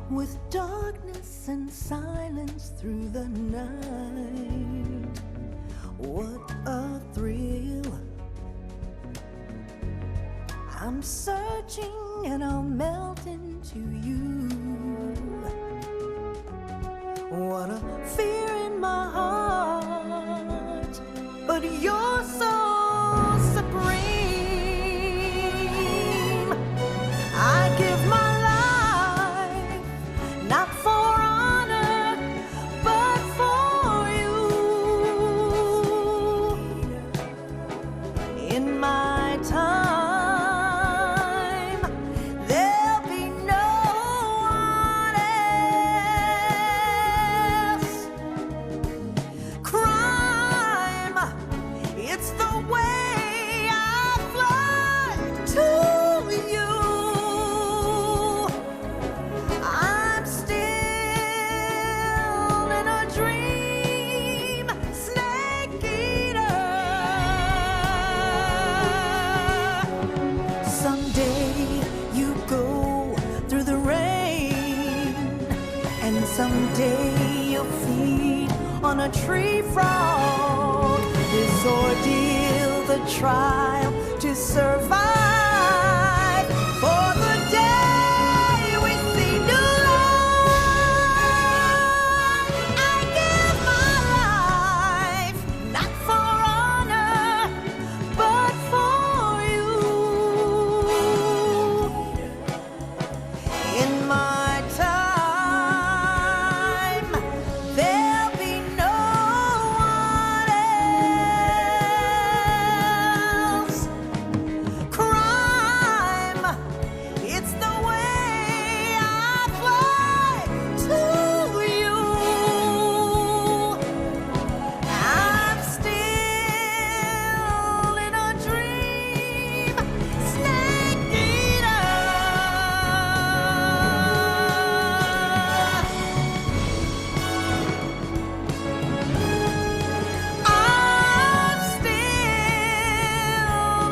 with darkness and silence through the night. What a thrill. I'm searching and I'll melt into you. What a fear in my heart, but you're so supreme. I give my life, not for honor, but for you. In my time, there'll be no one else. Crime, it's the way I fly to you. I'm still in a dream, snake eater. Someday you go through the rain, and someday you'll feed on a tree frog. This ordeal, the trial to survive, for the day we see new life. I give my life, not for honor, but for you. In my time, there'll be no one else. Crime, it's the way I fly to you. I'm still in a dream, snake eater. I'm still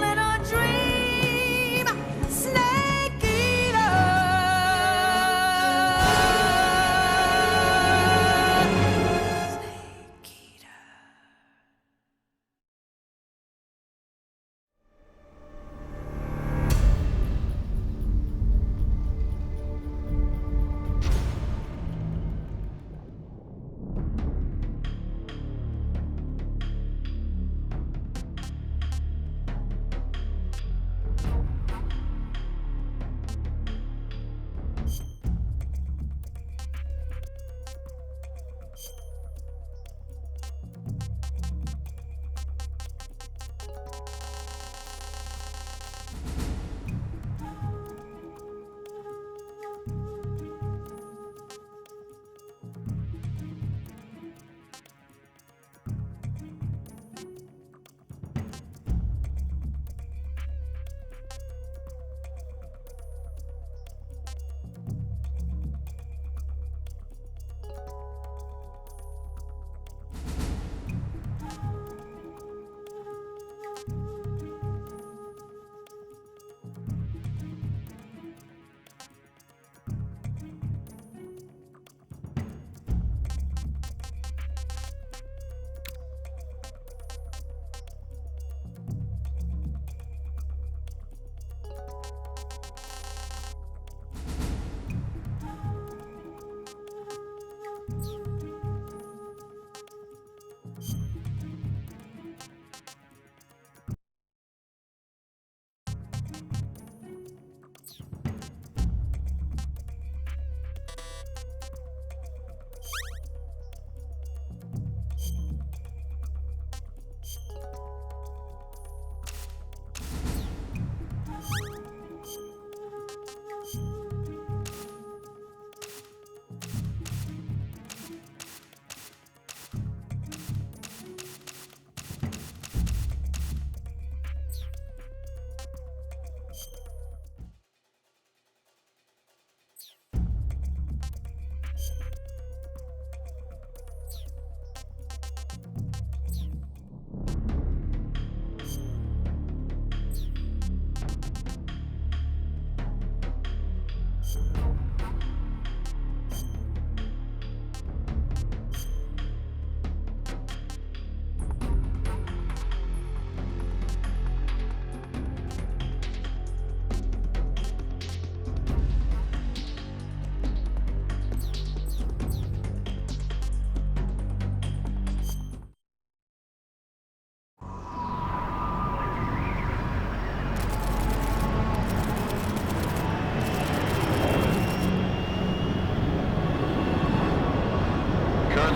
in a dream, snake eater. Snake eater.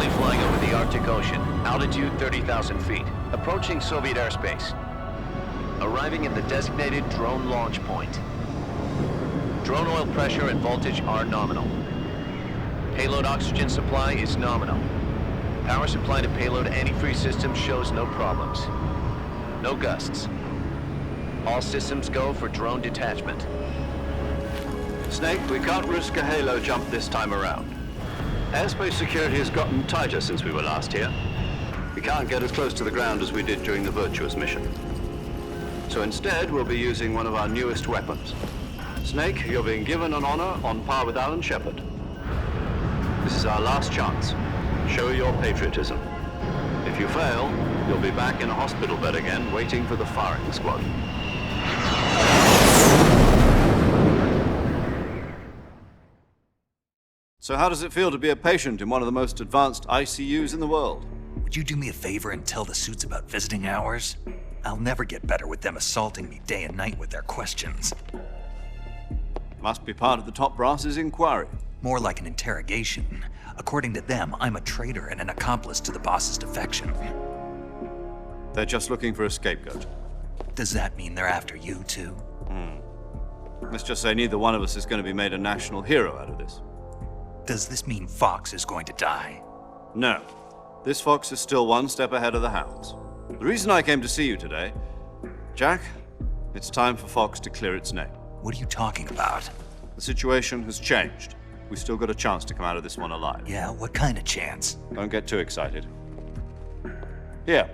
Currently flying over the Arctic Ocean, altitude 30,000 feet, approaching Soviet airspace. Arriving at the designated drone launch point. Drone oil pressure and voltage are nominal. Payload oxygen supply is nominal. Power supply to payload antifreeze system shows no problems. No gusts. All systems go for drone detachment. Snake, we can't risk a halo jump this time around. Airspace security has gotten tighter since we were last here. We can't get as close to the ground as we did during the Virtuous mission. So instead, we'll be using one of our newest weapons. Snake, you're being given an honor on par with Alan Shepard. This is our last chance. Show your patriotism. If you fail, you'll be back in a hospital bed again, waiting for the firing squad. So how does it feel to be a patient in one of the most advanced ICUs in the world? Would you do me a favor and tell the suits about visiting hours? I'll never get better with them assaulting me day and night with their questions. Must be part of the top brass's inquiry. More like an interrogation. According to them, I'm a traitor and an accomplice to the boss's defection. They're just looking for a scapegoat. Does that mean they're after you, too? Let's just say neither one of us is going to be made a national hero out of this. Does this mean Fox is going to die? No. This fox is still one step ahead of the hounds. The reason I came to see you today, Jack, it's time for Fox to clear its name. What are you talking about? The situation has changed. We still got a chance to come out of this one alive. Yeah, what kind of chance? Don't get too excited. Here,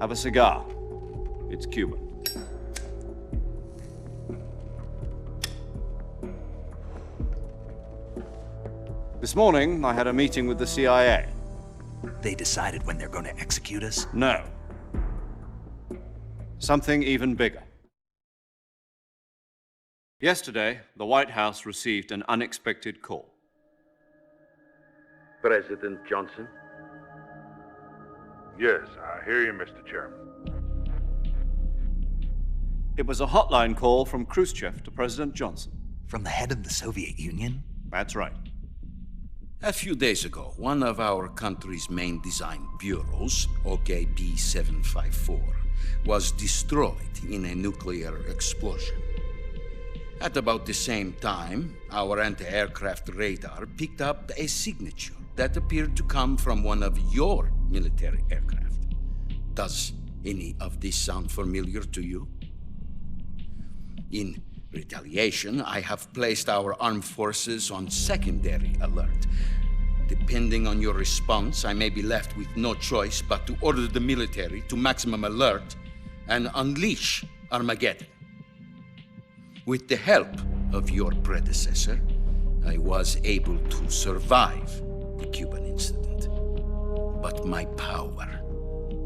have a cigar. It's Cuban. This morning, I had a meeting with the CIA. They decided when they're going to execute us? No. Something even bigger. Yesterday, the White House received an unexpected call. President Johnson? Yes, I hear you, Mr. Chairman. It was a hotline call from Khrushchev to President Johnson. From the head of the Soviet Union? That's right. A few days ago, one of our country's main design bureaus, OKB 754, was destroyed in a nuclear explosion. At about the same time, our anti-aircraft radar picked up a signature that appeared to come from one of your military aircraft. Does any of this sound familiar to you? In retaliation, I have placed our armed forces on secondary alert. Depending on your response, I may be left with no choice but to order the military to maximum alert and unleash Armageddon. With the help of your predecessor, I was able to survive the Cuban incident. But my power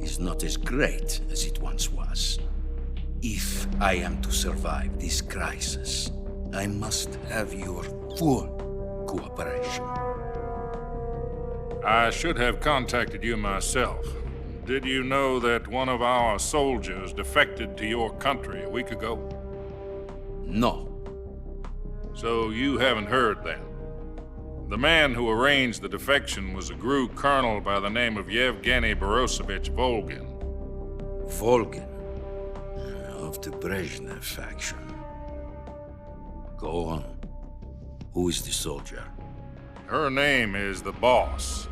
is not as great as it once was. If I am to survive this crisis, I must have your full cooperation. I should have contacted you myself. Did you know that one of our soldiers defected to your country a week ago? No. So you haven't heard then. The man who arranged the defection was a GRU colonel by the name of Yevgeny Borosovich Volgin. Volgin, of the Brezhnev faction. Go on. Who is the soldier? Her name is the Boss.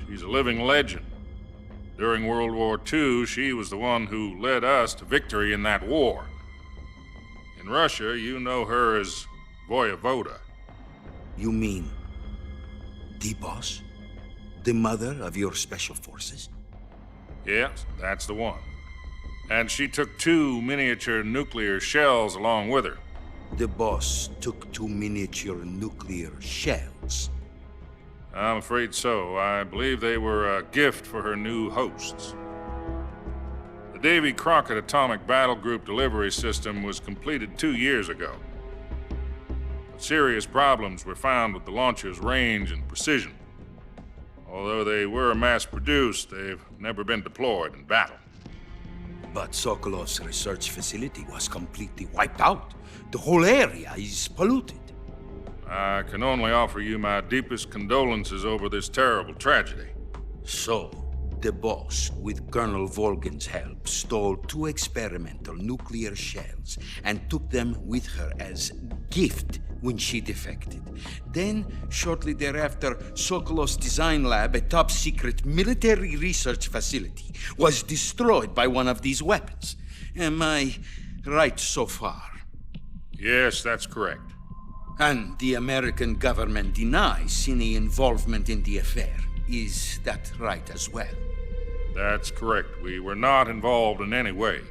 She's a living legend. During World War II, she was the one who led us to victory in that war. In Russia, you know her as Voyevoda. You mean the boss? The mother of your special forces? Yes, that's the one. And she took 2 miniature nuclear shells along with her. The boss took 2 miniature nuclear shells. I'm afraid so. I believe they were a gift for her new hosts. The Davy Crockett Atomic Battle Group delivery system was completed 2 years ago. But serious problems were found with the launcher's range and precision. Although they were mass-produced, they've never been deployed in battle. But Sokolov's research facility was completely wiped out. The whole area is polluted. I can only offer you my deepest condolences over this terrible tragedy. So, the boss, with Colonel Volgin's help, stole 2 experimental nuclear shells and took them with her as gift when she defected. Then, shortly thereafter, Sokolov's design lab, a top-secret military research facility, was destroyed by one of these weapons. Am I right so far? Yes, that's correct. And the American government denies any involvement in the affair. Is that right as well? That's correct. We were not involved in any way.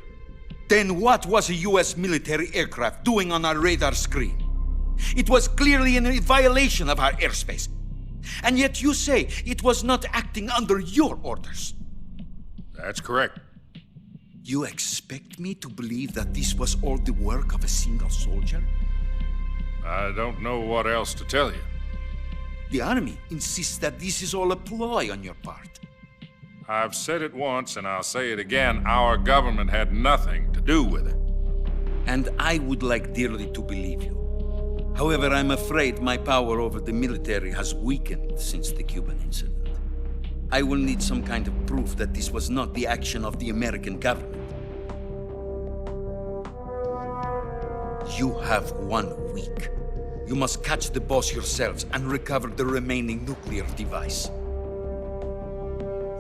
Then what was a U.S. military aircraft doing on our radar screen? It was clearly in violation of our airspace. And yet you say it was not acting under your orders. That's correct. You expect me to believe that this was all the work of a single soldier? I don't know what else to tell you. The Army insists that this is all a ploy on your part. I've said it once and I'll say it again. Our government had nothing to do with it. And I would like dearly to believe you. However, I'm afraid my power over the military has weakened since the Cuban incident. I will need some kind of proof that this was not the action of the American government. You have 1 week. You must catch the boss yourselves and recover the remaining nuclear device.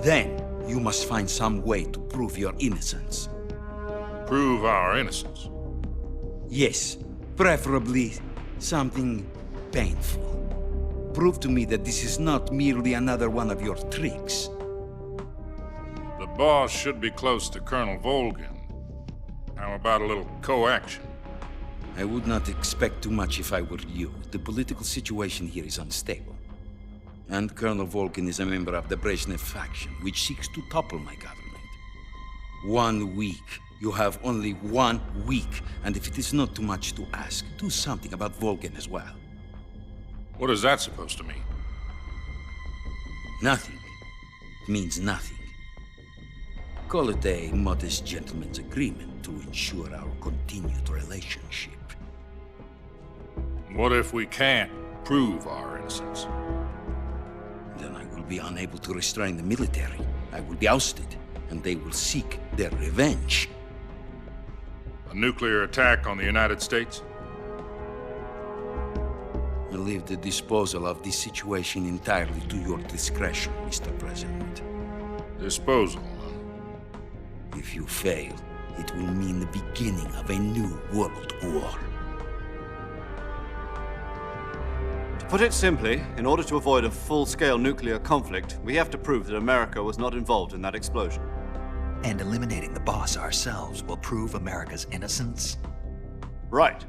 Then, you must find some way to prove your innocence. Prove our innocence. Yes, preferably something painful. Prove to me that this is not merely another one of your tricks. The boss should be close to Colonel Volgin. How about a little co-action? I would not expect too much if I were you. The political situation here is unstable. And Colonel Volgin is a member of the Brezhnev faction, which seeks to topple my government. 1 week. You have only 1 week. And if it is not too much to ask, do something about Volgin as well. What is that supposed to mean? Nothing. It means nothing. Call it a modest gentleman's agreement to ensure our continued relationship. What if we can't prove our innocence? Then I will be unable to restrain the military. I will be ousted, and they will seek their revenge. A nuclear attack on the United States? I leave the disposal of this situation entirely to your discretion, Mr. President. Disposal, huh? If you fail, it will mean the beginning of a new world war. To put it simply, in order to avoid a full-scale nuclear conflict, we have to prove that America was not involved in that explosion. And eliminating the boss ourselves will prove America's innocence? Right.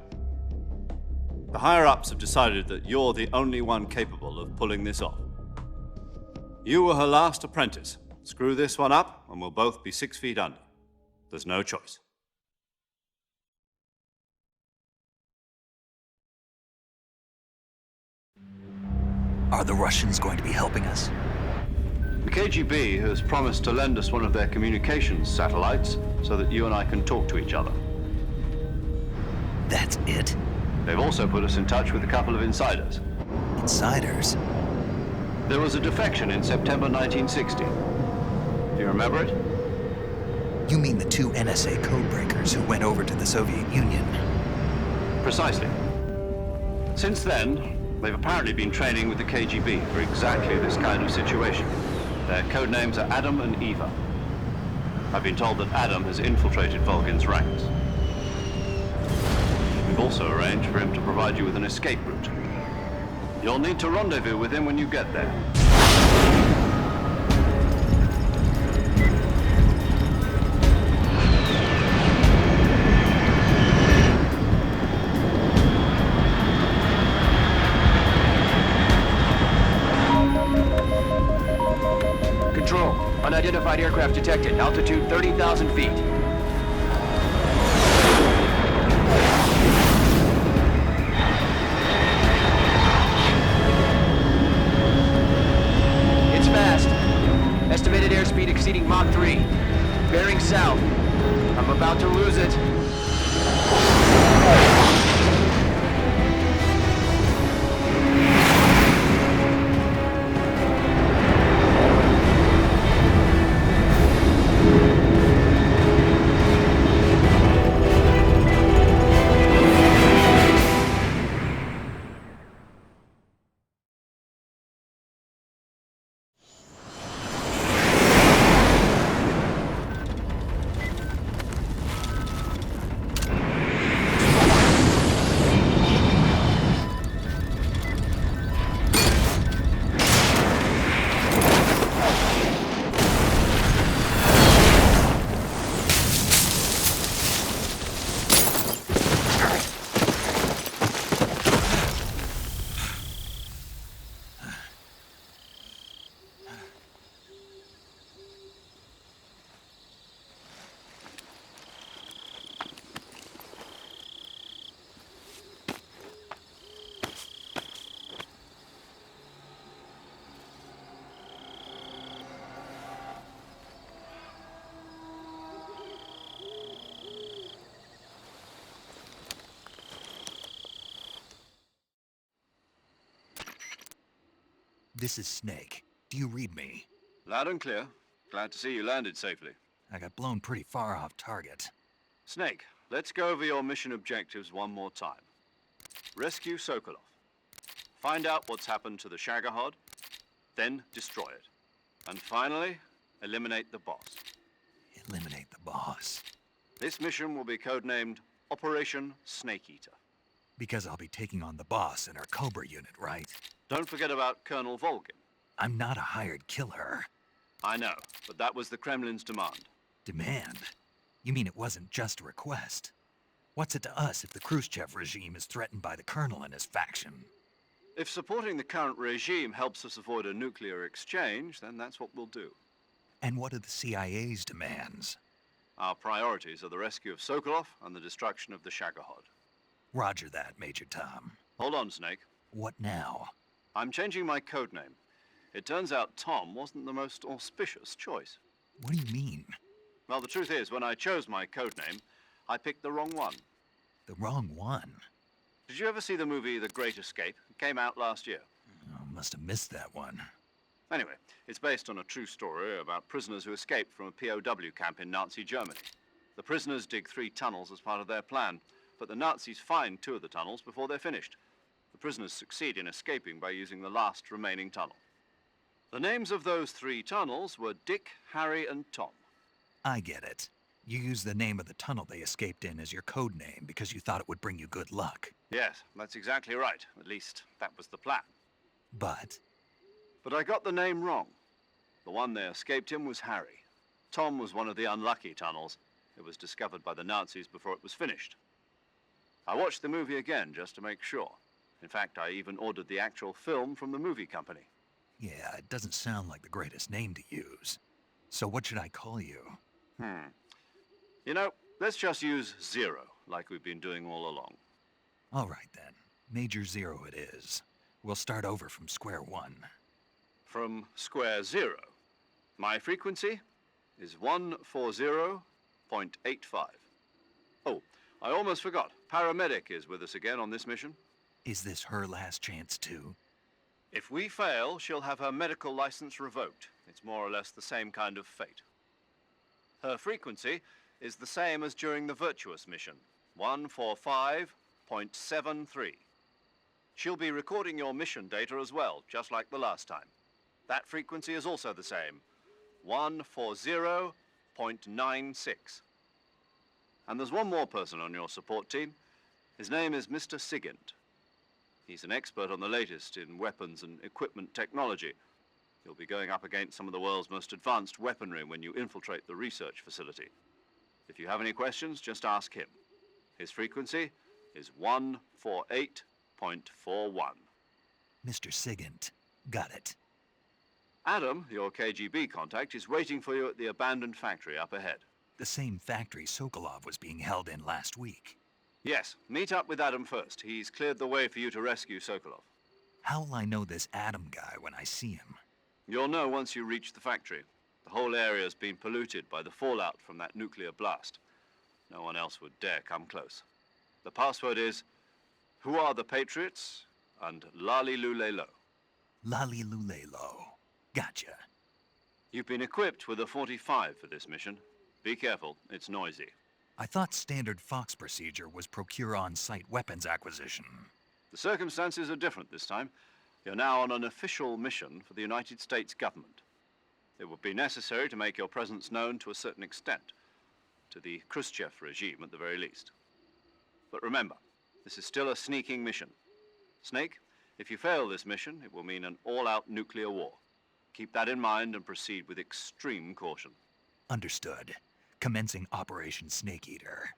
The higher-ups have decided that you're the only one capable of pulling this off. You were her last apprentice. Screw this one up, and we'll both be 6 feet under. There's no choice. Are the Russians going to be helping us? The KGB has promised to lend us one of their communications satellites so that you and I can talk to each other. That's it? They've also put us in touch with a couple of insiders. Insiders? There was a defection in September 1960. Do you remember it? You mean the 2 NSA codebreakers who went over to the Soviet Union? Precisely. Since then, they've apparently been training with the KGB for exactly this kind of situation. Their code names are Adam and Eva. I've been told that Adam has infiltrated Volgin's ranks. We've also arranged for him to provide you with an escape route. You'll need to rendezvous with him when you get there. Control. Unidentified aircraft detected. Altitude 30,000 feet. It's fast. Estimated airspeed exceeding Mach 3. Bearing south. I'm about to lose it. This is Snake. Do you read me? Loud and clear. Glad to see you landed safely. I got blown pretty far off target. Snake, let's go over your mission objectives one more time. Rescue Sokolov. Find out what's happened to the Shagohod, then destroy it. And finally, eliminate the boss. Eliminate the boss. This mission will be codenamed Operation Snake Eater. Because I'll be taking on the boss in our Cobra unit, right? Don't forget about Colonel Volgin. I'm not a hired killer. I know, but that was the Kremlin's demand. Demand? You mean it wasn't just a request? What's it to us if the Khrushchev regime is threatened by the Colonel and his faction? If supporting the current regime helps us avoid a nuclear exchange, then that's what we'll do. And what are the CIA's demands? Our priorities are the rescue of Sokolov and the destruction of the Shagohod. Roger that, Major Tom. Hold on, Snake. What now? I'm changing my codename. It turns out Tom wasn't the most auspicious choice. What do you mean? Well, the truth is, when I chose my codename, I picked the wrong one. The wrong one? Did you ever see the movie The Great Escape? It came out last year. Oh, must have missed that one. Anyway, it's based on a true story about prisoners who escaped from a POW camp in Nazi Germany. The prisoners dig 3 tunnels as part of their plan, but the Nazis find 2 of the tunnels before they're finished. The prisoners succeed in escaping by using the last remaining tunnel. The names of those 3 tunnels were Dick, Harry, and Tom. I get it. You used the name of the tunnel they escaped in as your code name because you thought it would bring you good luck. Yes, that's exactly right. At least, that was the plan. But But I got the name wrong. The one they escaped in was Harry. Tom was one of the unlucky tunnels. It was discovered by the Nazis before it was finished. I watched the movie again just to make sure. In fact, I even ordered the actual film from the movie company. yeah, it doesn't sound like the greatest name to use. So what should I call you? You know, let's just use Zero, like we've been doing all along. All right then. Major Zero it is. We'll start over from square one. From square 0. My frequency is 140.85. Oh, I almost forgot. Paramedic is with us again on this mission. Is this her last chance too? If we fail, she'll have her medical license revoked. It's more or less the same kind of fate. Her frequency is the same as during the Virtuous mission, 145.73. She'll be recording your mission data as well, just like the last time. That frequency is also the same, 140.96. And there's one more person on your support team. His name is Mr. Sigint. He's an expert on the latest in weapons and equipment technology. You'll be going up against some of the world's most advanced weaponry when you infiltrate the research facility. If you have any questions, just ask him. His frequency is 148.41. Mr. Sigint. Got it. Adam, your KGB contact, is waiting for you at the abandoned factory up ahead. The same factory Sokolov was being held in last week. Yes, meet up with Adam first. He's cleared the way for you to rescue Sokolov. How'll I know this Adam guy when I see him? You'll know once you reach the factory. The whole area's been polluted by the fallout from that nuclear blast. No one else would dare come close. The password is, "Who are the Patriots?" and Lali Lulelo. Lali Lulelo. Gotcha. You've been equipped with a 45 for this mission. Be careful, it's noisy. I thought standard Fox procedure was procure on-site weapons acquisition. The circumstances are different this time. You're now on an official mission for the United States government. It would be necessary to make your presence known to a certain extent, to the Khrushchev regime at the very least. But remember, this is still a sneaking mission. Snake, if you fail this mission, it will mean an all-out nuclear war. Keep that in mind and proceed with extreme caution. Understood. Commencing Operation Snake Eater.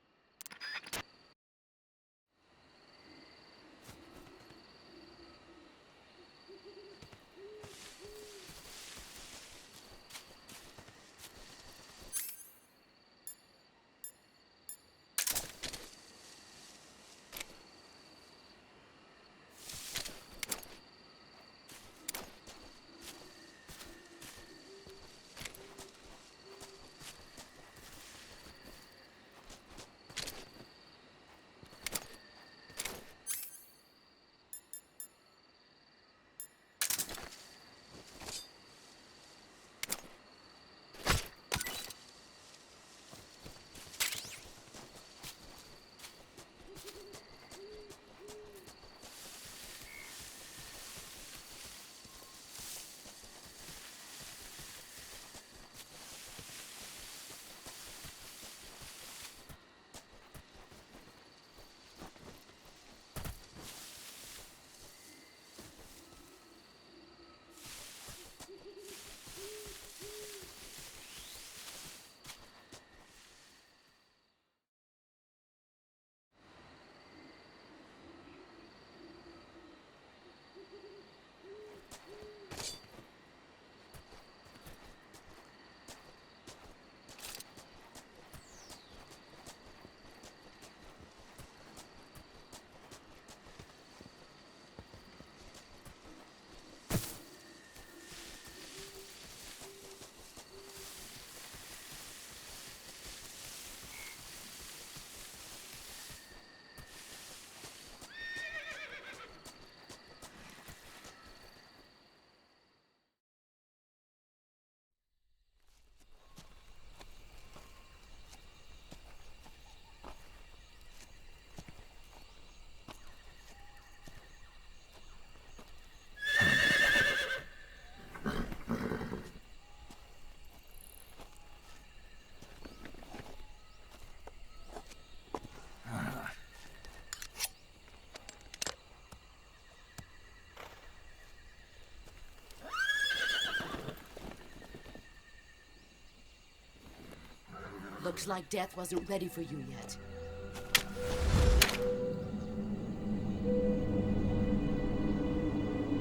Looks like death wasn't ready for you yet.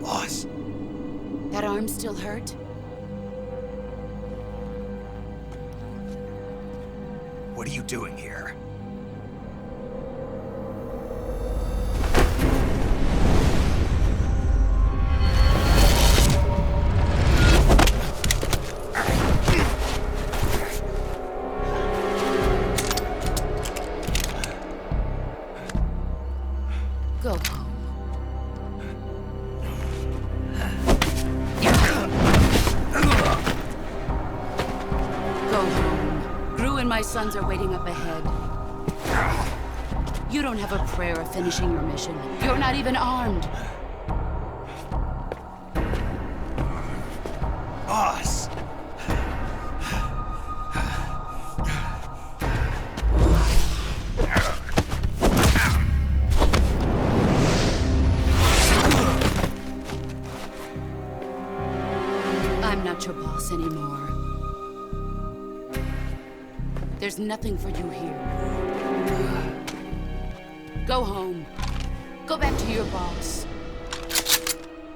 Boss, That arm still hurt? what are you doing here? Go home. Go home. Gru and my sons are waiting up ahead. You don't have a prayer of finishing your mission. You're not even armed. Boss! I'm not your boss anymore. There's nothing for you here. Go home. Go back to your boss.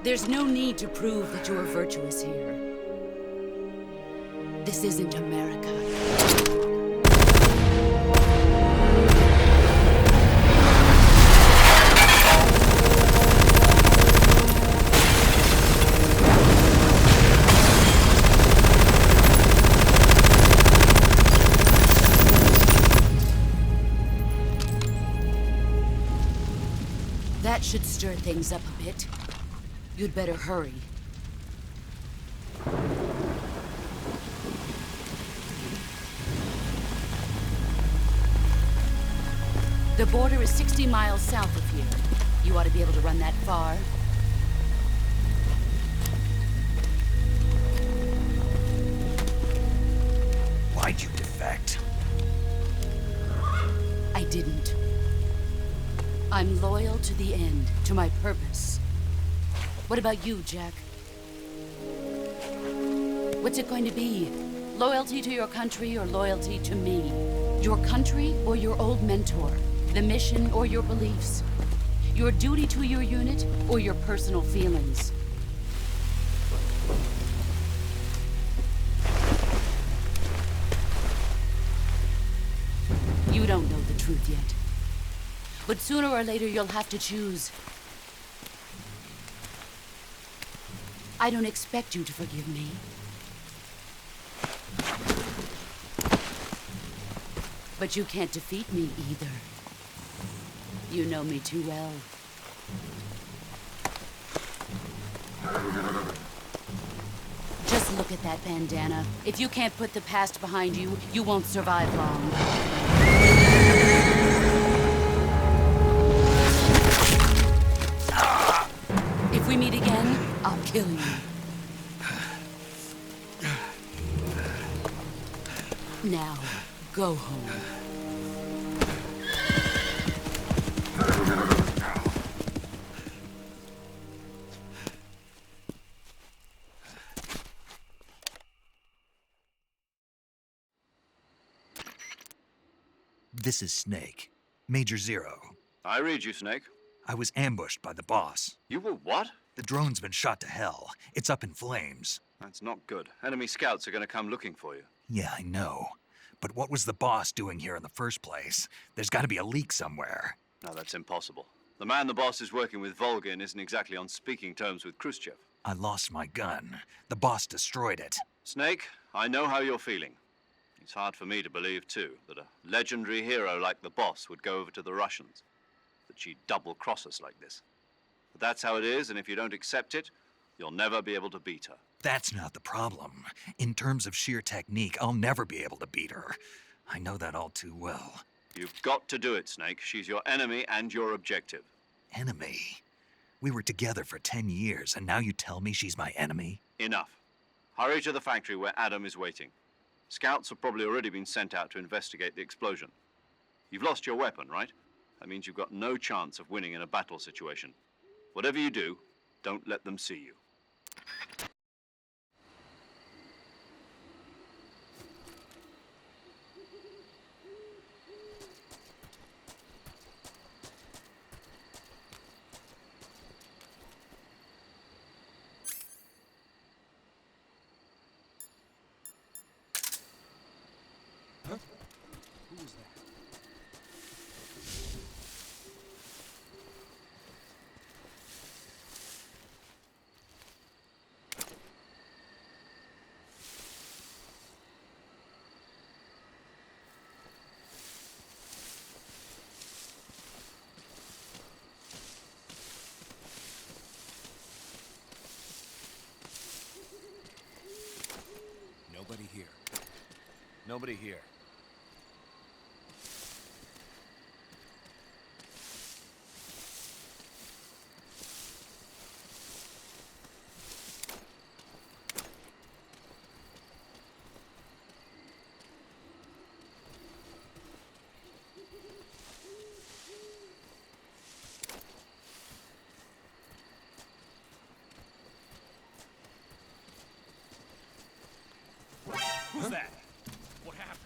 There's no need to prove that you are virtuous here. This isn't America. That should stir things up a bit. You'd better hurry. The border is 60 miles south of here. You ought to be able to run that far. Why'd you defect? I didn't. I'm loyal to the end, to my purpose. What about you, Jack? What's it going to be? Loyalty to your country or loyalty to me? Your country or your old mentor? The mission or your beliefs? Your duty to your unit or your personal feelings? You don't know the truth yet. But sooner or later, you'll have to choose. I don't expect you to forgive me. But you can't defeat me either. You know me too well. Just look at that bandana. If you can't put the past behind you, you won't survive long. If we meet again, I'll kill you. Now, go home. This is Snake. Major Zero. I read you, Snake. I was ambushed by the boss. You were what? The drone's been shot to hell. It's up in flames. That's not good. Enemy scouts are going to come looking for you. Yeah, I know. But what was the boss doing here in the first place? There's got to be a leak somewhere. No, that's impossible. The man the boss is working with, Volgin, isn't exactly on speaking terms with Khrushchev. I lost my gun. The boss destroyed it. Snake, I know how you're feeling. It's hard for me to believe, too, that a legendary hero like the boss would go over to the Russians. That she'd double-cross us like this. But that's how it is, and if you don't accept it, you'll never be able to beat her. That's not the problem. In terms of sheer technique, I'll never be able to beat her. I know that all too well. You've got to do it, Snake. She's your enemy and your objective. Enemy? We were together for 10 years, and now you tell me she's my enemy? Enough. Hurry to the factory where Adam is waiting. Scouts have probably already been sent out to investigate the explosion. You've lost your weapon, right? That means you've got no chance of winning in a battle situation. Whatever you do, don't let them see you. Nobody here. Who's that? What happened?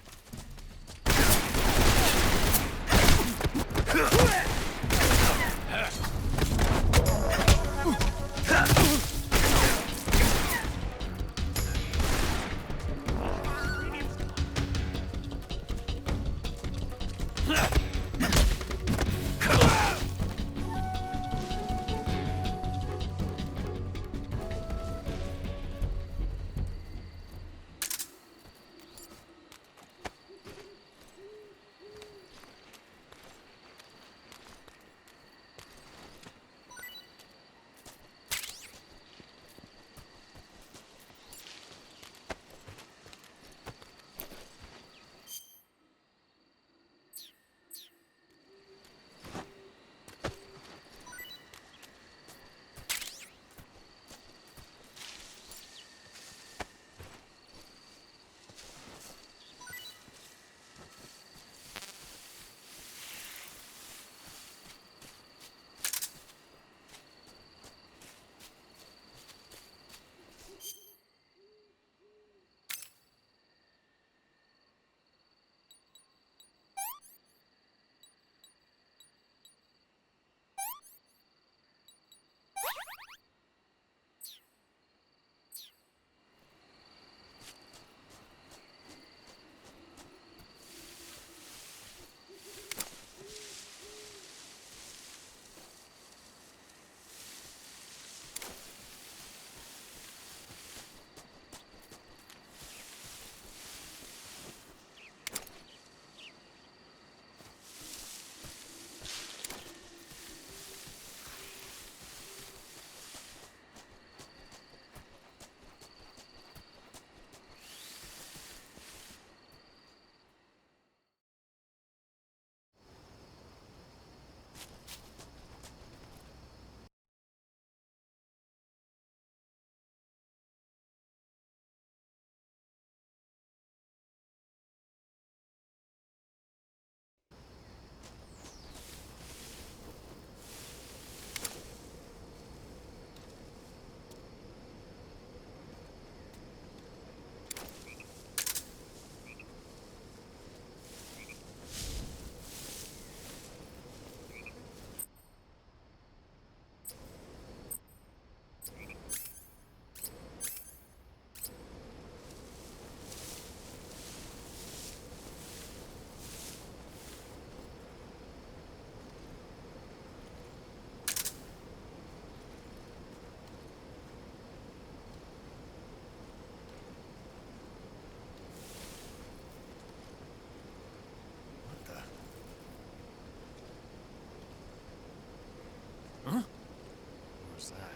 Where's that?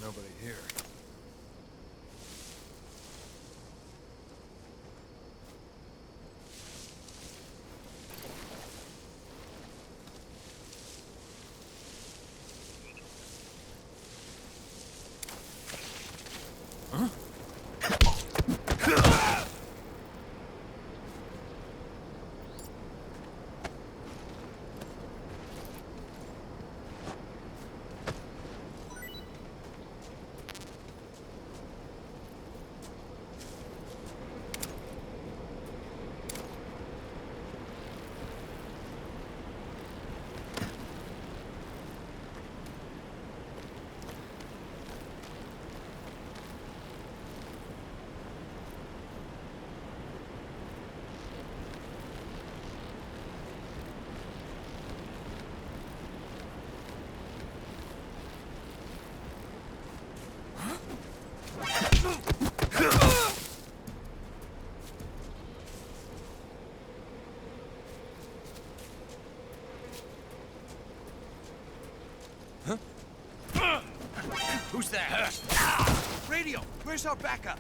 Nobody here. Who's that? Radio, where's our backup?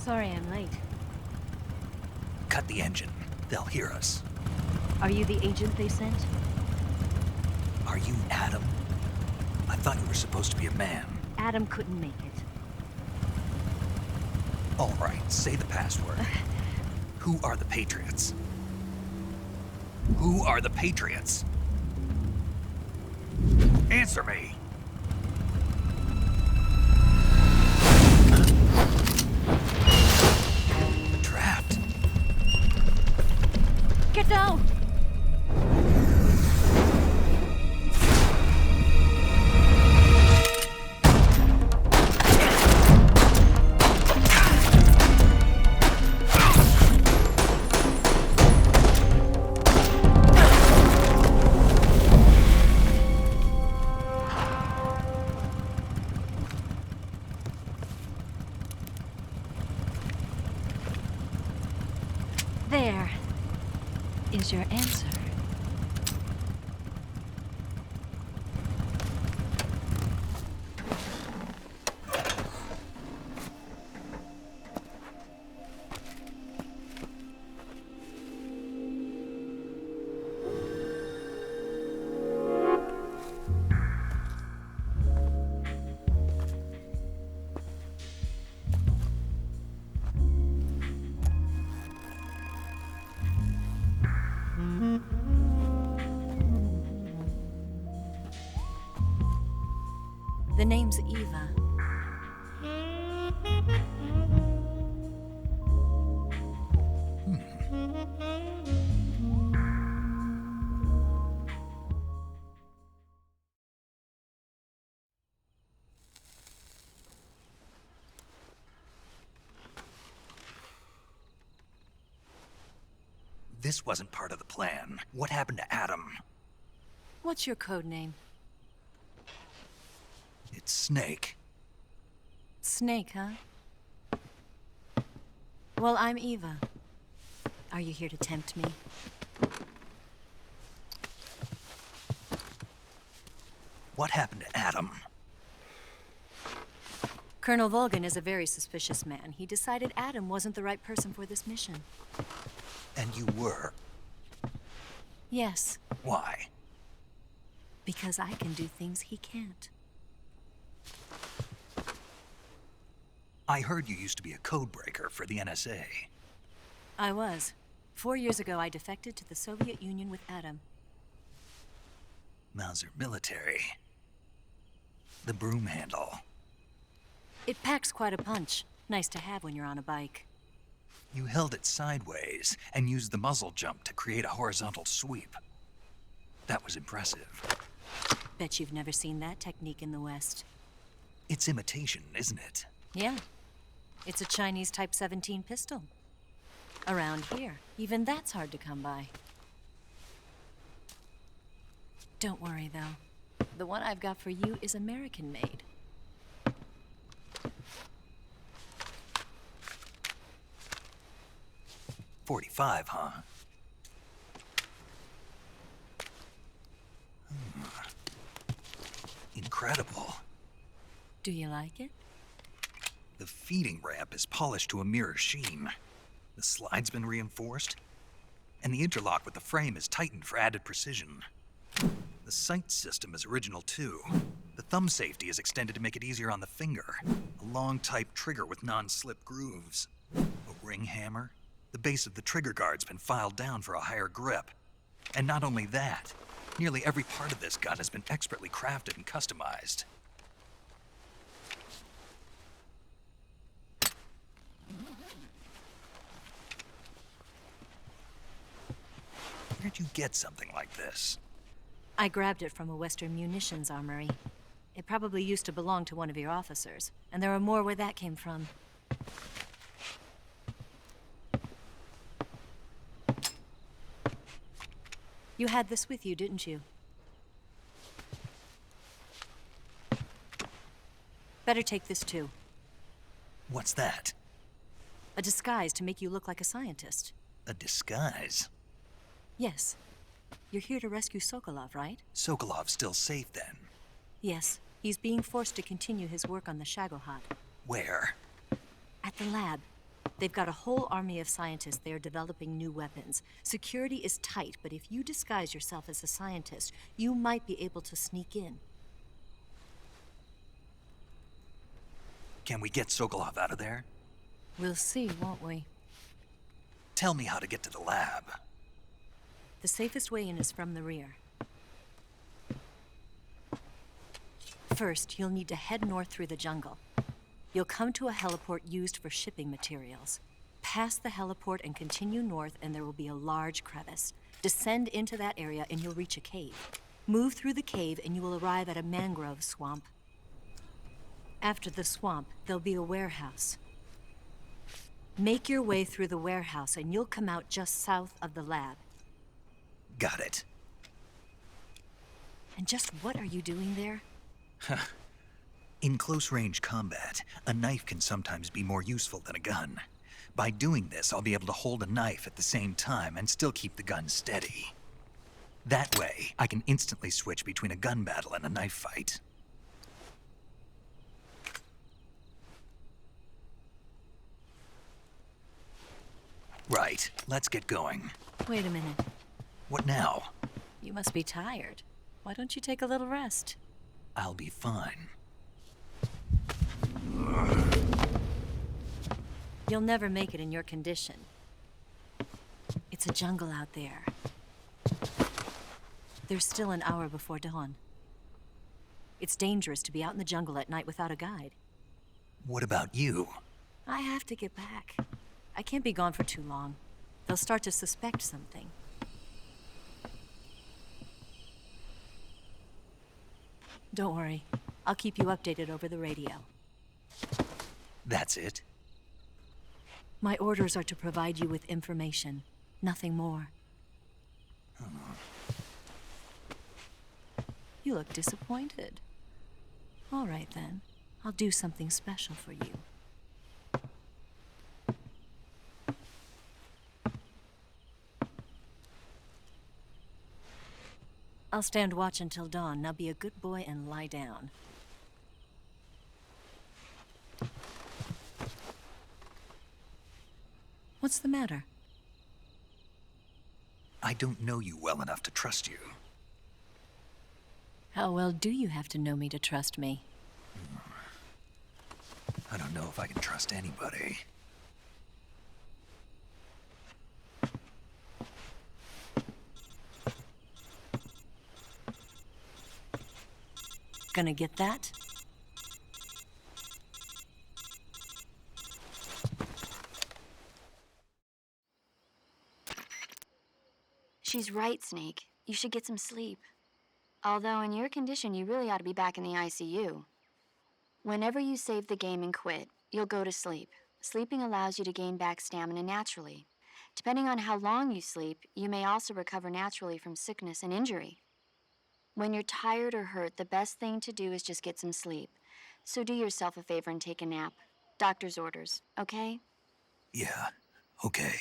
Sorry I'm late. Cut the engine. They'll hear us. Are you the agent they sent? Are you Adam? I thought you were supposed to be a man. Adam couldn't make it. All right, say the password. Who are the Patriots? Who are the Patriots? Answer me! is your answer? The name's Eva. This wasn't part of the plan. What happened to Adam? What's your code name? It's Snake. Snake, huh? Well, I'm Eva. Are you here to tempt me? What happened to Adam? Colonel Volgan is a very suspicious man. He decided Adam wasn't the right person for this mission. And you were. Yes, Why? because I can do things he can't. I heard you used to be a codebreaker for the NSA. I was. 4 years ago, I defected to the Soviet Union with Adam. Mauser military. The broom handle. It packs quite a punch. Nice to have when you're on a bike. You held it sideways and used the muzzle jump to create a horizontal sweep. That was impressive. Bet you've never seen that technique in the West. It's imitation, isn't it? Yeah. It's a Chinese Type 17 pistol. Around here, even that's hard to come by. Don't worry, though. The one I've got for you is American-made. .45, huh? Incredible. Do you like it? The feeding ramp is polished to a mirror sheen. The slide's been reinforced, and the interlock with the frame is tightened for added precision. The sight system is original too. The thumb safety is extended to make it easier on the finger. A long type trigger with non-slip grooves. A ring hammer. The base of the trigger guard's been filed down for a higher grip. And not only that, nearly every part of this gun has been expertly crafted and customized. Where'd you get something like this? I grabbed it from a Western munitions armory. It probably used to belong to one of your officers, and there are more where that came from. You had this with you, didn't you? Better take this too. What's that? A disguise to make you look like a scientist. A disguise? Yes. You're here to rescue Sokolov, right? Sokolov's still safe then? Yes. He's being forced to continue his work on the Shagohod. Where? At the lab. They've got a whole army of scientists there developing new weapons. Security is tight, but if you disguise yourself as a scientist, you might be able to sneak in. Can we get Sokolov out of there? We'll see, won't we? Tell me how to get to the lab. The safest way in is from the rear. First, you'll need to head north through the jungle. You'll come to a heliport used for shipping materials. Pass the heliport and continue north, and there will be a large crevice. Descend into that area and you'll reach a cave. Move through the cave and you will arrive at a mangrove swamp. After the swamp, there'll be a warehouse. Make your way through the warehouse and you'll come out just south of the lab. Got it. And just what are you doing there? In close-range combat, a knife can sometimes be more useful than a gun. By doing this, I'll be able to hold a knife at the same time and still keep the gun steady. That way, I can instantly switch between a gun battle and a knife fight. Right, let's get going. Wait a minute. What now? You must be tired. Why don't you take a little rest? I'll be fine. You'll never make it in your condition. It's a jungle out there. There's still an hour before dawn. It's dangerous to be out in the jungle at night without a guide. What about you? I have to get back. I can't be gone for too long. They'll start to suspect something. Don't worry. I'll keep you updated over the radio. That's it? My orders are to provide you with information, nothing more. You look disappointed. All right then. I'll do something special for you. I'll stand watch until dawn. Now be a good boy and lie down. What's the matter? I don't know you well enough to trust you. How well do you have to know me to trust me? I don't know if I can trust anybody. Gonna get that? She's right, Snake. You should get some sleep. Although in your condition, you really ought to be back in the ICU. Whenever you save the game and quit, you'll go to sleep. Sleeping allows you to gain back stamina naturally. Depending on how long you sleep, you may also recover naturally from sickness and injury. When you're tired or hurt, the best thing to do is just get some sleep. So do yourself a favor and take a nap. Doctor's orders, okay? Yeah, okay.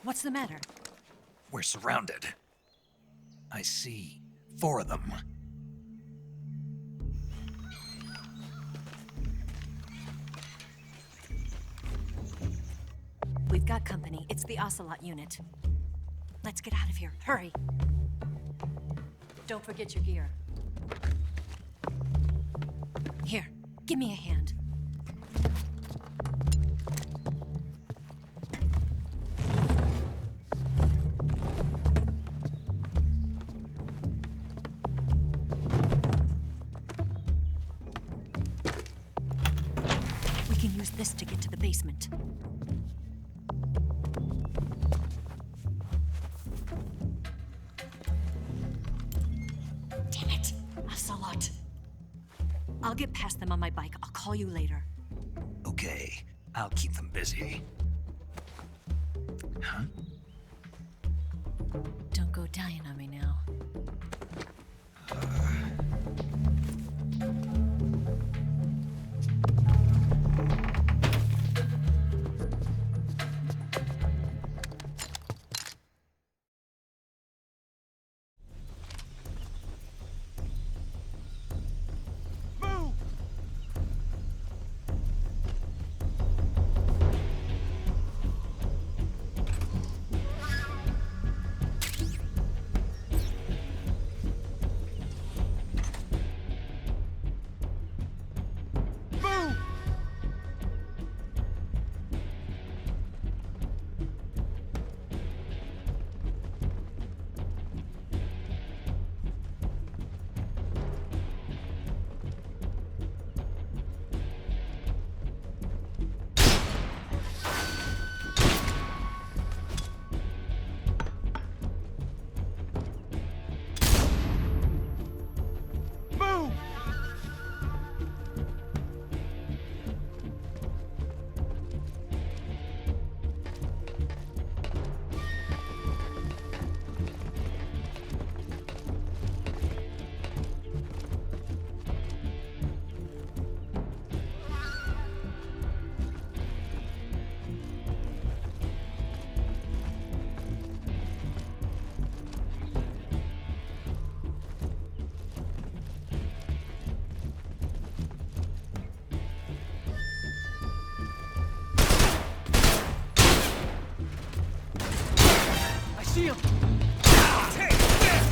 What's the matter? We're surrounded. I see 4 of them. We've got company. It's the Ocelot unit. Let's get out of here. Hurry. Don't forget your gear. Here, give me a hand. We can use this to get to the basement. Damn it, Ocelot. I'll get past them on my bike. I'll call you later. Okay, I'll keep them busy. Huh? Don't go dying on me now. see him! Take this!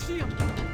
See him!